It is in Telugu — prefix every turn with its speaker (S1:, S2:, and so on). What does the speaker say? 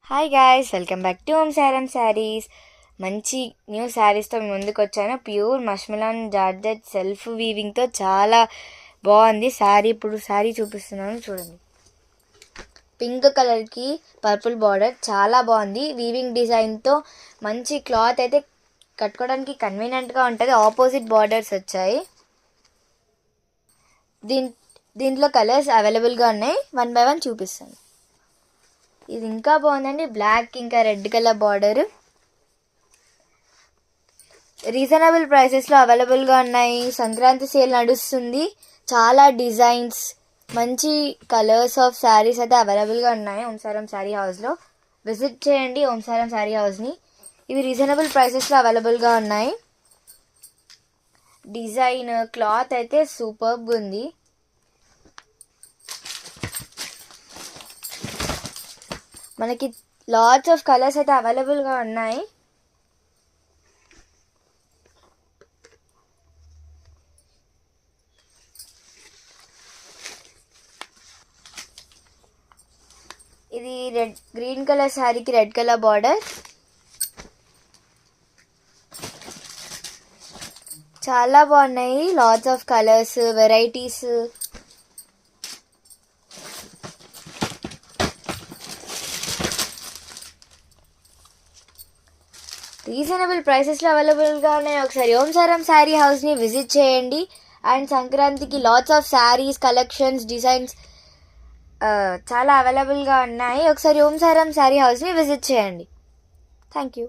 S1: Hi guys, welcome back to Om Saram sarees. మంచి న్యూ శారీస్తో ముందుకు వచ్చాను. ప్యూర్ మష్మిలాన్ జార్జెట్ సెల్ఫ్ వీవింగ్తో చాలా బాగుంది శారీ. ఇప్పుడు శారీ చూపిస్తున్నాను చూడండి. పింక్ కలర్కి పర్పుల్ బార్డర్ చాలా బాగుంది. వీవింగ్ డిజైన్తో మంచి క్లాత్ అయితే కట్టుకోవడానికి కన్వీనియంట్గా ఉంటుంది. ఆపోజిట్ బార్డర్స్ వచ్చాయి. దీంట్లో కలర్స్ అవైలబుల్గా ఉన్నాయి. 1 by 1 చూపిస్తాను. ఇది ఇంకా బాగుందండి. బ్లాక్ ఇంకా రెడ్ కలర్ బార్డర్. రీజనబుల్ ప్రైసెస్లో అవైలబుల్గా ఉన్నాయి. సంక్రాంతి సేల్ నడుస్తుంది. చాలా డిజైన్స్, మంచి కలర్స్ ఆఫ్ శారీస్ అయితే అవైలబుల్గా ఉన్నాయి ఓంసారం శారీ హౌస్లో. విజిట్ చేయండి ఓంసారం శారీ హౌస్ని. ఇవి రీజనబుల్ ప్రైసెస్లో అవైలబుల్గా ఉన్నాయి. డిజైన్, క్లాత్ అయితే సూపర్బ్ ఉంది. మనకి లాట్స్ ఆఫ్ కలర్స్ అయితే అవైలబుల్గా ఉన్నాయి. ఇది గ్రీన్ కలర్ శారీకి రెడ్ కలర్ బార్డర్. చాలా బాగున్నాయి. Lots of colours, varieties. Reasonable ప్రైసెస్లో అవైలబుల్గా ఉన్నాయి. ఒకసారి ఓంసారం శారీ హౌస్ని విజిట్ చేయండి. అండ్ సంక్రాంతికి lots of saris, collections, designs చాలా అవైలబుల్గా ఉన్నాయి. ఒకసారి ఓంసారం శారీ హౌస్ని విజిట్ చేయండి. Thank you.